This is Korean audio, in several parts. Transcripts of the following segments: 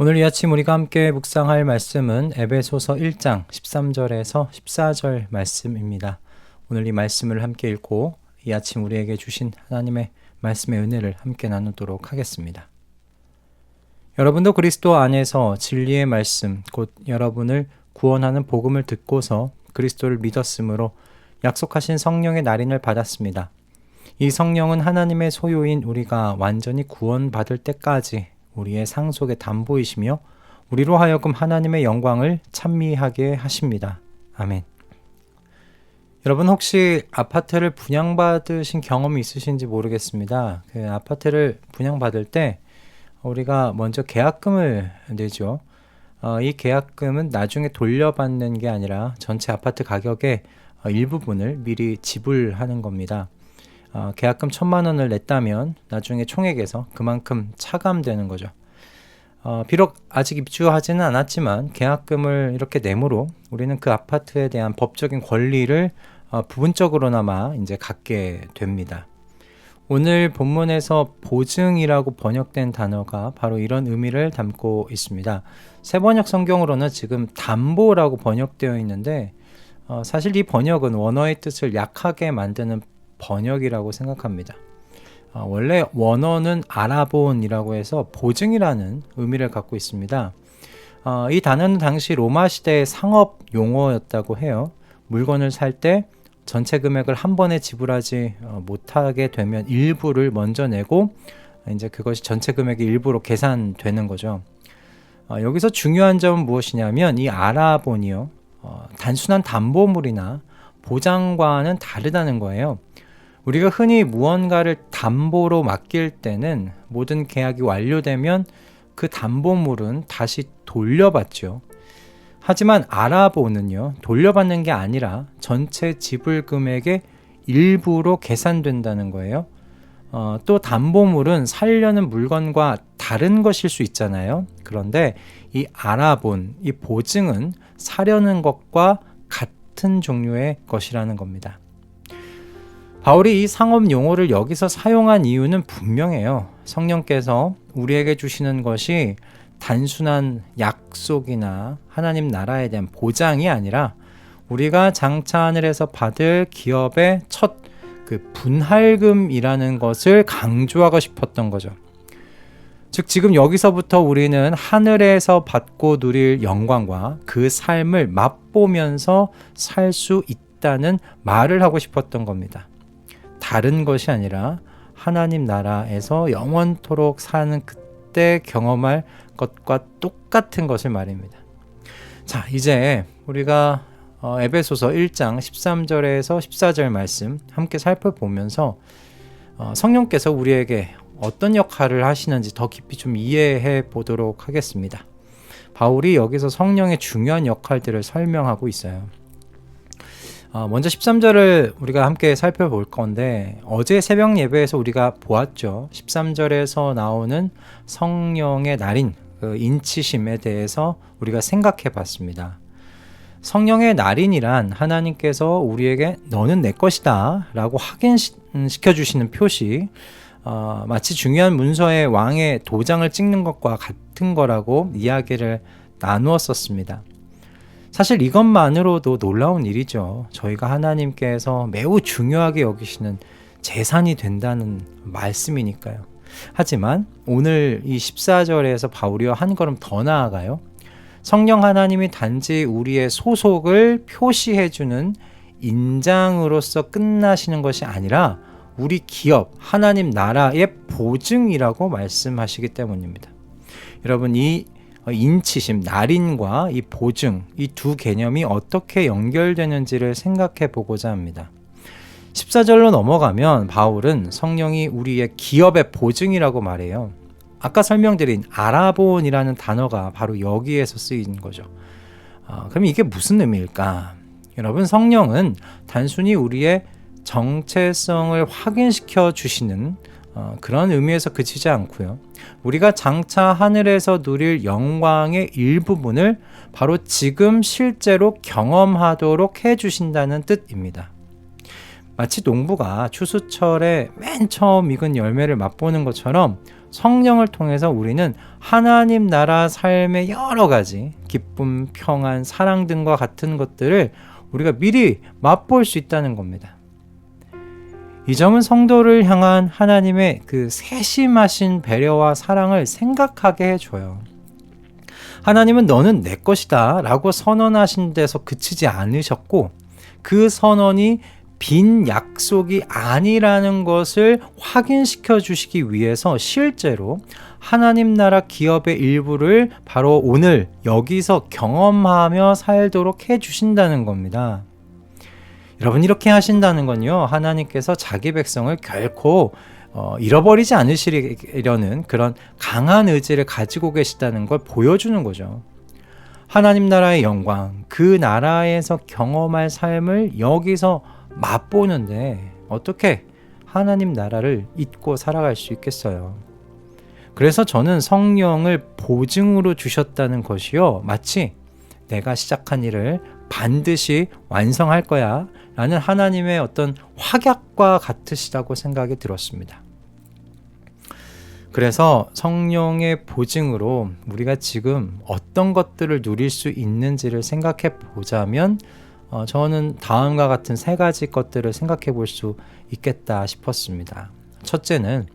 오늘 이 아침 우리가 함께 묵상할 말씀은 에베소서 1장 13절에서 14절 말씀입니다. 오늘 이 말씀을 함께 읽고 이 아침 우리에게 주신 하나님의 말씀의 은혜를 함께 나누도록 하겠습니다. 여러분도 그리스도 안에서 진리의 말씀, 곧 여러분을 구원하는 복음을 듣고서 그리스도를 믿었으므로 약속하신 성령의 날인을 받았습니다. 이 성령은 하나님의 소유인 우리가 완전히 구원받을 때까지 우리의 상속의 담보이시며 우리로 하여금 하나님의 영광을 찬미하게 하십니다. 아멘. 여러분 혹시 아파트를 분양받으신 경험이 있으신지 모르겠습니다. 그 아파트를 분양받을 때 우리가 먼저 계약금을 내죠. 이 계약금은 나중에 돌려받는 게 아니라 전체 아파트 가격의 일부분을 미리 지불하는 겁니다. 계약금 1,000만 원을 냈다면 나중에 총액에서 그만큼 차감되는 거죠. 비록 아직 입주하지는 않았지만 계약금을 이렇게 내므로 우리는 그 아파트에 대한 법적인 권리를 부분적으로나마 이제 갖게 됩니다. 오늘 본문에서 보증이라고 번역된 단어가 바로 이런 의미를 담고 있습니다. 새번역 성경으로는 지금 담보라고 번역되어 있는데 사실 이 번역은 원어의 뜻을 약하게 만드는 번역이라고 생각합니다. 원래 원어는 아라본이라고 해서 보증이라는 의미를 갖고 있습니다. 이 단어는 당시 로마 시대의 상업 용어였다고 해요. 물건을 살 때 전체 금액을 한 번에 지불하지 못하게 되면 일부를 먼저 내고 이제 그것이 전체 금액의 일부로 계산되는 거죠. 여기서 중요한 점은 무엇이냐면 이 아라본이요. 단순한 담보물이나 보장과는 다르다는 거예요. 우리가 흔히 무언가를 담보로 맡길 때는 모든 계약이 완료되면 그 담보물은 다시 돌려받죠. 하지만 아라본은요, 돌려받는 게 아니라 전체 지불 금액의 일부로 계산된다는 거예요. 또 담보물은 살려는 물건과 다른 것일 수 있잖아요. 그런데 이 아라본, 이 보증은 사려는 것과 같은 종류의 것이라는 겁니다. 바울이 이 상업 용어를 여기서 사용한 이유는 분명해요. 성령께서 우리에게 주시는 것이 단순한 약속이나 하나님 나라에 대한 보장이 아니라 우리가 장차 하늘에서 받을 기업의 첫 그 분할금이라는 것을 강조하고 싶었던 거죠. 즉 지금 여기서부터 우리는 하늘에서 받고 누릴 영광과 그 삶을 맛보면서 살 수 있다는 말을 하고 싶었던 겁니다. 다른 것이 아니라 하나님 나라에서 영원토록 사는 그때 경험할 것과 똑같은 것을 말입니다. 자, 이제 우리가 에베소서 1장 13절에서 14절 말씀 함께 살펴보면서 성령께서 우리에게 어떤 역할을 하시는지 더 깊이 좀 이해해 보도록 하겠습니다. 바울이 여기서 성령의 중요한 역할들을 설명하고 있어요. 먼저 13절을 우리가 함께 살펴볼 건데 어제 새벽 예배에서 우리가 보았죠. 13절에서 나오는 성령의 날인 그 인치심에 대해서 우리가 생각해 봤습니다. 성령의 날인이란 하나님께서 우리에게 너는 내 것이다 라고 확인시켜 주시는 표시, 마치 중요한 문서에 왕의 도장을 찍는 것과 같은 거라고 이야기를 나누었었습니다. 사실 이것만으로도 놀라운 일이죠. 저희가 하나님께서 매우 중요하게 여기시는 재산이 된다는 말씀이니까요. 하지만 오늘 이 14절에서 바울이와 한 걸음 더 나아가요. 성령 하나님이 단지 우리의 소속을 표시해주는 인장으로서 끝나시는 것이 아니라 우리 기업, 하나님 나라의 보증이라고 말씀하시기 때문입니다. 여러분, 이 인치심, 날인과 이 보증, 이 두 개념이 어떻게 연결되는지를 생각해 보고자 합니다. 14절로 넘어가면 바울은 성령이 우리의 기업의 보증이라고 말해요. 아까 설명드린 아라본이라는 단어가 바로 여기에서 쓰인 거죠. 그럼 이게 무슨 의미일까? 여러분, 성령은 단순히 우리의 정체성을 확인시켜 주시는 그런 의미에서 그치지 않고요. 우리가 장차 하늘에서 누릴 영광의 일부분을 바로 지금 실제로 경험하도록 해주신다는 뜻입니다. 마치 농부가 추수철에 맨 처음 익은 열매를 맛보는 것처럼 성령을 통해서 우리는 하나님 나라 삶의 여러 가지 기쁨, 평안, 사랑 등과 같은 것들을 우리가 미리 맛볼 수 있다는 겁니다. 이 점은 성도를 향한 하나님의 그 세심하신 배려와 사랑을 생각하게 해줘요. 하나님은 너는 내 것이다 라고 선언하신 데서 그치지 않으셨고, 그 선언이 빈 약속이 아니라는 것을 확인시켜 주시기 위해서 실제로 하나님 나라 기업의 일부를 바로 오늘 여기서 경험하며 살도록 해 주신다는 겁니다. 여러분, 이렇게 하신다는 건요, 하나님께서 자기 백성을 결코 잃어버리지 않으시려는 그런 강한 의지를 가지고 계시다는 걸 보여주는 거죠. 하나님 나라의 영광, 그 나라에서 경험할 삶을 여기서 맛보는데 어떻게 하나님 나라를 잊고 살아갈 수 있겠어요? 그래서 저는 성령을 보증으로 주셨다는 것이요, 마치 내가 시작한 일을 반드시 완성할 거야 라는 하나님의 어떤 확약과 같으시다고 생각이 들었습니다. 그래서 성령의 보증으로 우리가 지금 어떤 것들을 누릴 수 있는지를 생각해 보자면 저는 다음과 같은 세 가지 것들을 생각해 볼 수 있겠다 싶었습니다. 첫째는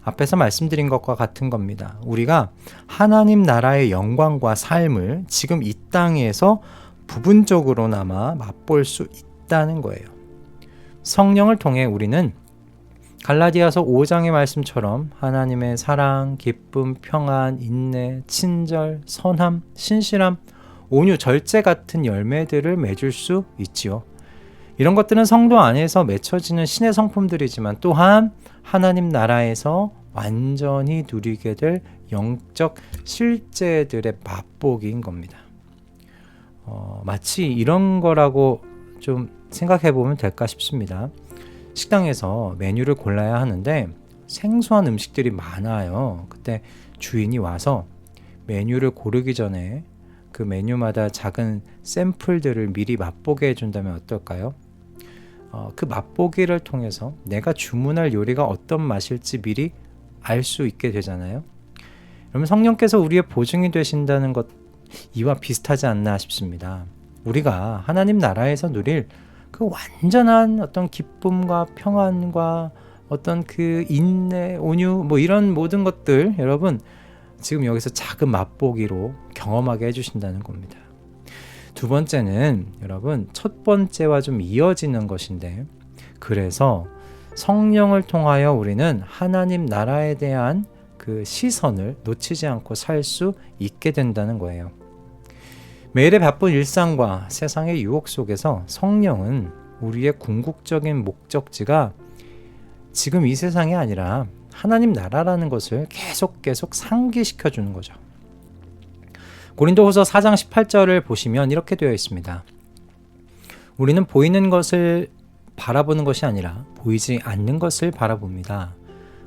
앞에서 말씀드린 것과 같은 겁니다. 우리가 하나님 나라의 영광과 삶을 지금 이 땅에서 부분적으로나마 맛볼 수 있다는 거예요. 성령을 통해 우리는 갈라디아서 5장의 말씀처럼 하나님의 사랑, 기쁨, 평안, 인내, 친절, 선함, 신실함, 온유, 절제 같은 열매들을 맺을 수 있지요. 이런 것들은 성도 안에서 맺혀지는 신의 성품들이지만 또한 하나님 나라에서 완전히 누리게 될 영적 실제들의 맛보기인 겁니다. 마치 이런 거라고 좀 생각해 보면 될까 싶습니다. 식당에서 메뉴를 골라야 하는데 생소한 음식들이 많아요. 그때 주인이 와서 메뉴를 고르기 전에 그 메뉴마다 작은 샘플들을 미리 맛보게 해준다면 어떨까요? 그 맛보기를 통해서 내가 주문할 요리가 어떤 맛일지 미리 알 수 있게 되잖아요. 그러면 성령께서 우리의 보증이 되신다는 것, 이와 비슷하지 않나 싶습니다. 우리가 하나님 나라에서 누릴 그 완전한 어떤 기쁨과 평안과 어떤 그 인내, 온유, 뭐 이런 모든 것들, 여러분 지금 여기서 작은 맛보기로 경험하게 해주신다는 겁니다. 두 번째는 여러분 첫 번째와 좀 이어지는 것인데, 그래서 성령을 통하여 우리는 하나님 나라에 대한 그 시선을 놓치지 않고 살 수 있게 된다는 거예요. 매일의 바쁜 일상과 세상의 유혹 속에서 성령은 우리의 궁극적인 목적지가 지금 이 세상이 아니라 하나님 나라라는 것을 계속 상기시켜 주는 거죠. 고린도후서 4장 18절을 보시면 이렇게 되어 있습니다. 우리는 보이는 것을 바라보는 것이 아니라 보이지 않는 것을 바라봅니다.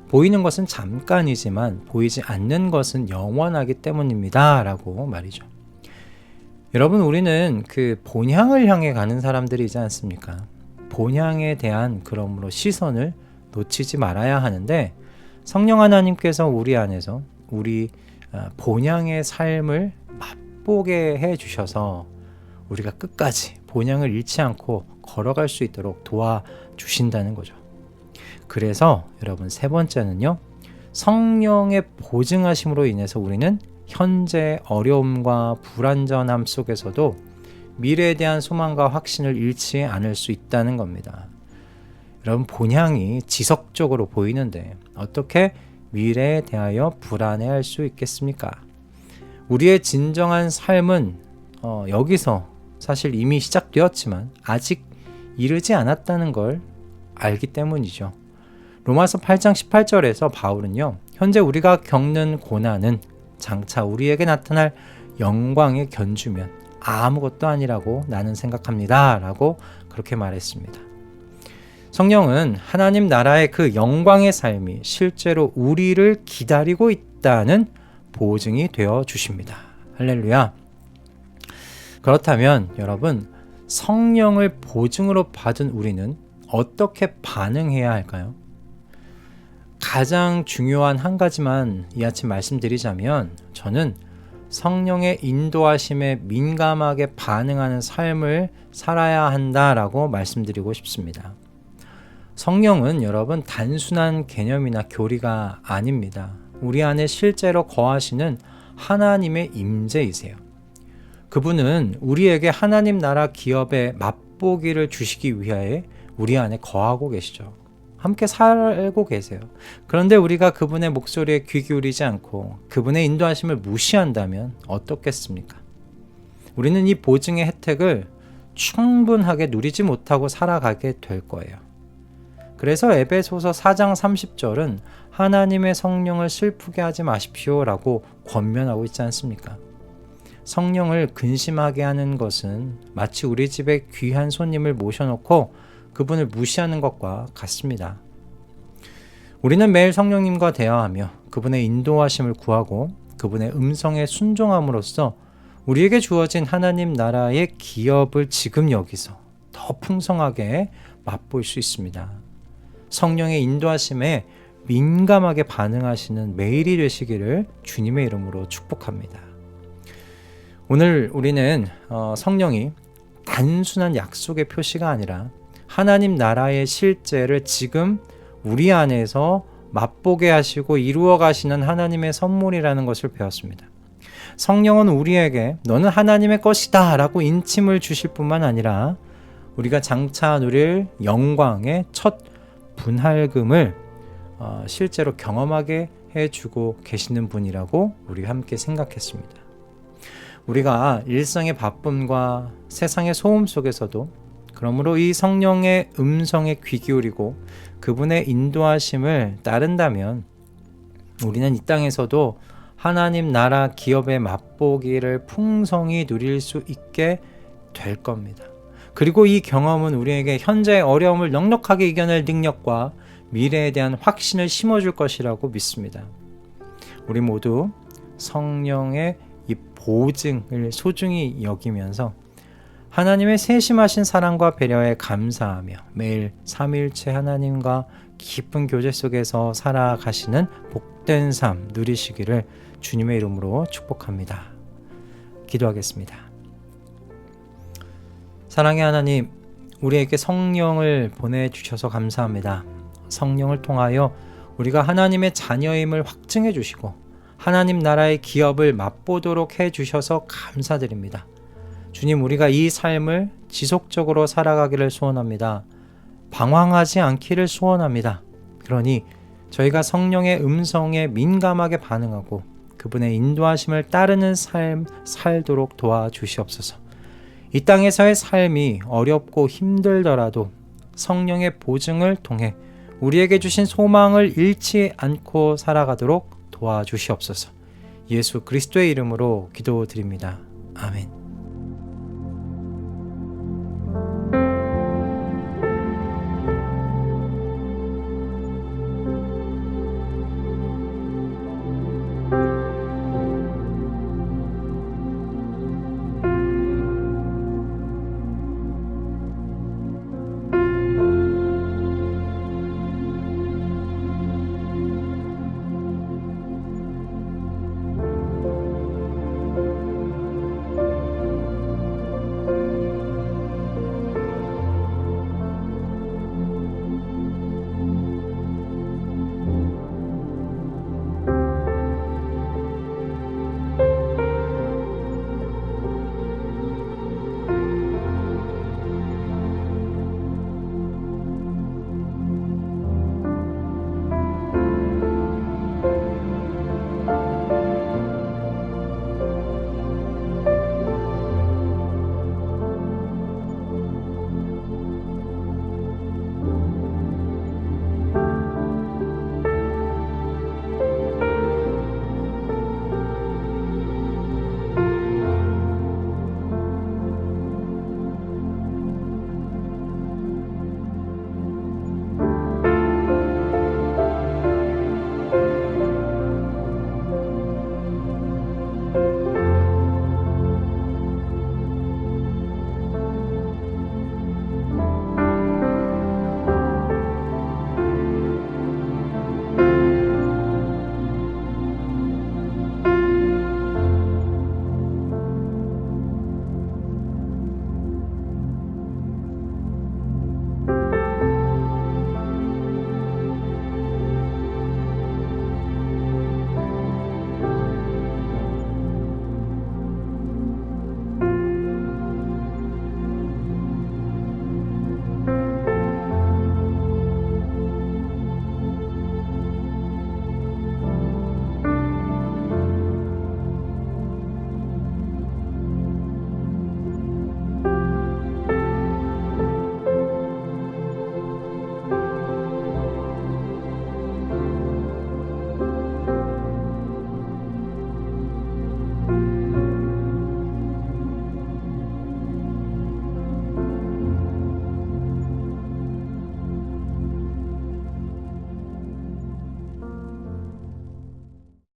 보이는 것은 잠깐이지만 보이지 않는 것은 영원하기 때문입니다 라고 말이죠. 여러분, 우리는 그 본향을 향해 가는 사람들이지 않습니까? 본향에 대한 그러므로 시선을 놓치지 말아야 하는데, 성령 하나님께서 우리 안에서 우리 본향의 삶을 맛보게 해 주셔서 우리가 끝까지 본향을 잃지 않고 걸어갈 수 있도록 도와주신다는 거죠. 그래서 여러분, 세 번째는요, 성령의 보증하심으로 인해서 우리는 현재 어려움과 불안전함 속에서도 미래에 대한 소망과 확신을 잃지 않을 수 있다는 겁니다. 여러분, 본향이 지속적으로 보이는데 어떻게 미래에 대하여 불안해할 수 있겠습니까? 우리의 진정한 삶은 여기서 사실 이미 시작되었지만 아직 이르지 않았다는 걸 알기 때문이죠. 로마서 8장 18절에서 바울은요, 현재 우리가 겪는 고난은 장차 우리에게 나타날 영광에 견주면 아무것도 아니라고 나는 생각합니다 라고 그렇게 말했습니다. 성령은 하나님 나라의 그 영광의 삶이 실제로 우리를 기다리고 있다는 보증이 되어 주십니다. 할렐루야. 그렇다면 여러분, 성령을 보증으로 받은 우리는 어떻게 반응해야 할까요? 가장 중요한 한 가지만 이 아침 말씀드리자면, 저는 성령의 인도하심에 민감하게 반응하는 삶을 살아야 한다라고 말씀드리고 싶습니다. 성령은 여러분 단순한 개념이나 교리가 아닙니다. 우리 안에 실제로 거하시는 하나님의 임재이세요. 그분은 우리에게 하나님 나라 기업의 맛보기를 주시기 위하여 우리 안에 거하고 계시죠. 함께 살고 계세요. 그런데 우리가 그분의 목소리에 귀 기울이지 않고 그분의 인도하심을 무시한다면 어떻겠습니까? 우리는 이 보증의 혜택을 충분하게 누리지 못하고 살아가게 될 거예요. 그래서 에베소서 4장 30절은 하나님의 성령을 슬프게 하지 마십시오라고 권면하고 있지 않습니까? 성령을 근심하게 하는 것은 마치 우리 집에 귀한 손님을 모셔놓고 그분을 무시하는 것과 같습니다. 우리는 매일 성령님과 대화하며 그분의 인도하심을 구하고 그분의 음성에 순종함으로써 우리에게 주어진 하나님 나라의 기업을 지금 여기서 더 풍성하게 맛볼 수 있습니다. 성령의 인도하심에 민감하게 반응하시는 매일이 되시기를 주님의 이름으로 축복합니다. 오늘 우리는 성령이 단순한 약속의 표시가 아니라 하나님 나라의 실제를 지금 우리 안에서 맛보게 하시고 이루어 가시는 하나님의 선물이라는 것을 배웠습니다. 성령은 우리에게 너는 하나님의 것이다 라고 인침을 주실 뿐만 아니라 우리가 장차 누릴 영광의 첫 분할금을 실제로 경험하게 해주고 계시는 분이라고 우리 함께 생각했습니다. 우리가 일상의 바쁨과 세상의 소음 속에서도 그러므로 이 성령의 음성에 귀 기울이고 그분의 인도하심을 따른다면 우리는 이 땅에서도 하나님 나라 기업의 맛보기를 풍성히 누릴 수 있게 될 겁니다. 그리고 이 경험은 우리에게 현재의 어려움을 넉넉하게 이겨낼 능력과 미래에 대한 확신을 심어줄 것이라고 믿습니다. 우리 모두 성령의 이 보증을 소중히 여기면서 하나님의 세심하신 사랑과 배려에 감사하며 매일 삼위일체 하나님과 깊은 교제 속에서 살아가시는 복된 삶 누리시기를 주님의 이름으로 축복합니다. 기도하겠습니다. 사랑의 하나님, 우리에게 성령을 보내주셔서 감사합니다. 성령을 통하여 우리가 하나님의 자녀임을 확증해 주시고 하나님 나라의 기업을 맛보도록 해주셔서 감사드립니다. 주님, 우리가 이 삶을 지속적으로 살아가기를 소원합니다. 방황하지 않기를 소원합니다. 그러니 저희가 성령의 음성에 민감하게 반응하고 그분의 인도하심을 따르는 삶 살도록 도와주시옵소서. 이 땅에서의 삶이 어렵고 힘들더라도 성령의 보증을 통해 우리에게 주신 소망을 잃지 않고 살아가도록 도와주시옵소서. 예수 그리스도의 이름으로 기도드립니다. 아멘.